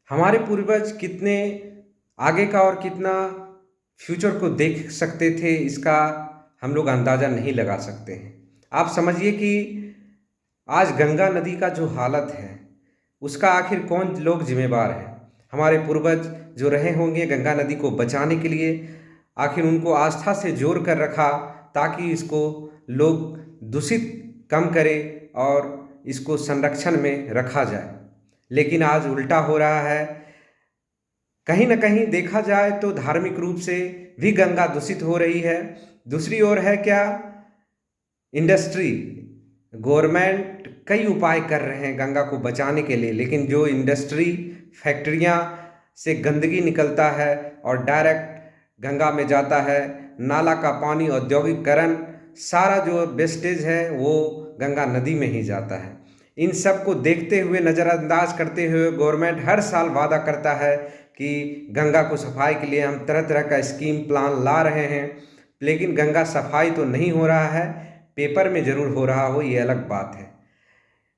हमारे पूर्वज कितने आगे का और कितना फ्यूचर को देख सकते थे, इसका हम लोग अंदाज़ा नहीं लगा सकते हैं। आप समझिए कि आज गंगा नदी का जो हालत है, उसका आखिर कौन लोग जिम्मेवार हैं? हमारे पूर्वज जो रहे होंगे गंगा नदी को बचाने के लिए, आखिर उनको आस्था से जोड़ कर रखा ताकि इसको लोग दूषित कम करें और इसको संरक्षण में रखा जाए। लेकिन आज उल्टा हो रहा है। कहीं न कहीं देखा जाए तो धार्मिक रूप से भी गंगा दूषित हो रही है। दूसरी ओर है क्या, इंडस्ट्री, गवर्नमेंट कई उपाय कर रहे हैं गंगा को बचाने के लिए, लेकिन जो इंडस्ट्री, फैक्ट्रियाँ से गंदगी निकलता है और डायरेक्ट गंगा में जाता है, नाला का पानी, औद्योगिकरण, सारा जो वेस्टेज है वो गंगा नदी में ही जाता है। इन सब को देखते हुए, नज़रअंदाज करते हुए गवर्नमेंट हर साल वादा करता है कि गंगा को सफाई के लिए हम तरह तरह का स्कीम प्लान ला रहे हैं, लेकिन गंगा सफाई तो नहीं हो रहा है। पेपर में ज़रूर हो रहा हो, ये अलग बात है।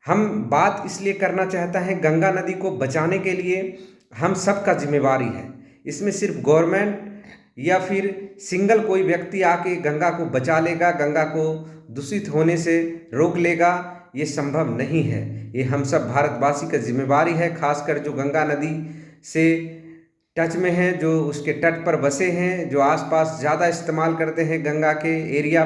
हम बात इसलिए करना चाहता है, गंगा नदी को बचाने के लिए हम सब का जिम्मेवारी है। इसमें सिर्फ गवर्नमेंट या फिर सिंगल कोई व्यक्ति आके गंगा को बचा लेगा, गंगा को दूषित होने से रोक लेगा, ये संभव नहीं है। ये हम सब भारतवासी का जिम्मेवारी है, खासकर जो गंगा नदी से टच में हैं, जो उसके तट पर बसे हैं, जो आसपास ज़्यादा इस्तेमाल करते हैं, गंगा के एरिया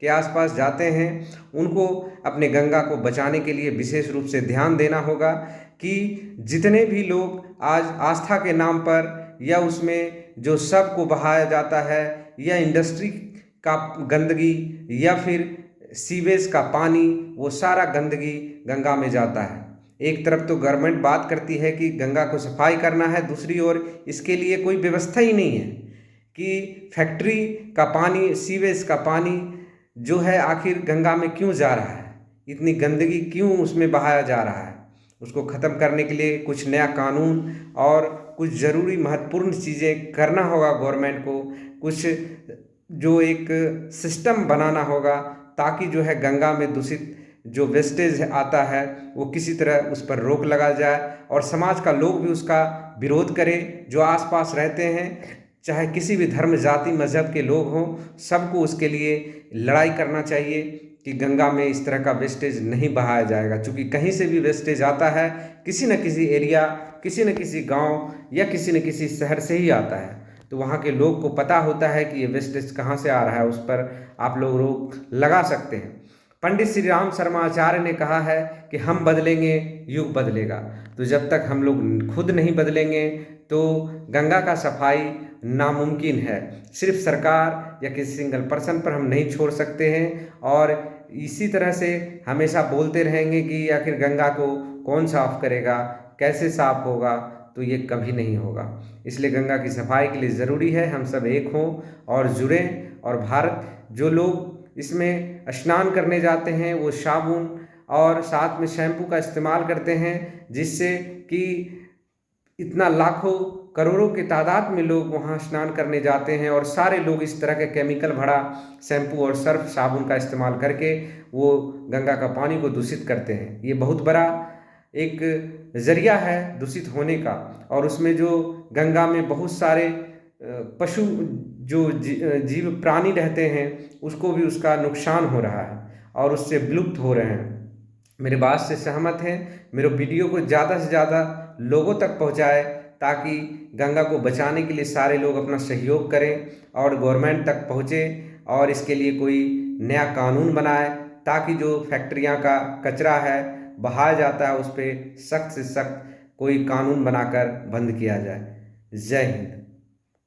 के आसपास जाते हैं, उनको अपने गंगा को बचाने के लिए विशेष रूप से ध्यान देना होगा कि जितने भी लोग आज आस्था के नाम पर या उसमें जो शव को बहाया जाता है या इंडस्ट्री का गंदगी या फिर सीवेज का पानी, वो सारा गंदगी गंगा में जाता है। एक तरफ तो गवर्नमेंट बात करती है कि गंगा को सफाई करना है, दूसरी ओर इसके लिए कोई व्यवस्था ही नहीं है कि फैक्ट्री का पानी, सीवेज का पानी जो है आखिर गंगा में क्यों जा रहा है, इतनी गंदगी क्यों उसमें बहाया जा रहा है। उसको ख़त्म करने के लिए कुछ नया कानून और कुछ ज़रूरी महत्वपूर्ण चीज़ें करना होगा गवर्नमेंट को, कुछ जो एक सिस्टम बनाना होगा ताकि जो है गंगा में दूषित जो वेस्टेज आता है वो किसी तरह उस पर रोक लगा जाए और समाज का लोग भी उसका विरोध करें। जो आसपास रहते हैं, चाहे किसी भी धर्म, जाति, मज़हब के लोग हों, सबको उसके लिए लड़ाई करना चाहिए कि गंगा में इस तरह का वेस्टेज नहीं बहाया जाएगा। चूँकि कहीं से भी वेस्टेज आता है, किसी न किसी एरिया, किसी न किसी गांव या किसी न किसी शहर से ही आता है, तो वहाँ के लोग को पता होता है कि ये वेस्टेज कहाँ से आ रहा है, उस पर आप लोग रोक लगा सकते हैं। पंडित श्री राम शर्मा आचार्य ने कहा है कि हम बदलेंगे, युग बदलेगा। तो जब तक हम लोग खुद नहीं बदलेंगे तो गंगा का सफाई नामुमकिन है। सिर्फ सरकार या किसी सिंगल पर्सन पर हम नहीं छोड़ सकते हैं और इसी तरह से हमेशा बोलते रहेंगे कि आखिर गंगा को कौन साफ करेगा, कैसे साफ होगा, तो ये कभी नहीं होगा। इसलिए गंगा की सफाई के लिए ज़रूरी है हम सब एक हों और जुड़ें। और भारत, जो लोग इसमें स्नान करने जाते हैं वो साबुन और साथ में शैम्पू का इस्तेमाल करते हैं, जिससे कि इतना लाखों करोड़ों की तादाद में लोग वहाँ स्नान करने जाते हैं और सारे लोग इस तरह के केमिकल भरा शैम्पू और सर्फ साबुन का इस्तेमाल करके वो गंगा का पानी को दूषित करते हैं। ये बहुत बड़ा एक ज़रिया है दूषित होने का। और उसमें जो गंगा में बहुत सारे पशु जो जीव प्राणी रहते हैं, उसको भी उसका नुकसान हो रहा है और उससे विलुप्त हो रहे हैं। मेरे बात से सहमत हैं? मेरे वीडियो को ज़्यादा से ज़्यादा लोगों तक पहुँचाएं ताकि गंगा को बचाने के लिए सारे लोग अपना सहयोग करें और गवर्नमेंट तक पहुँचे और इसके लिए कोई नया कानून बनाए ताकि जो फैक्ट्रियाँ का कचरा है बहाया जाता है, उस पर सख्त से सख्त कोई कानून बनाकर बंद किया जाए। जय हिंद।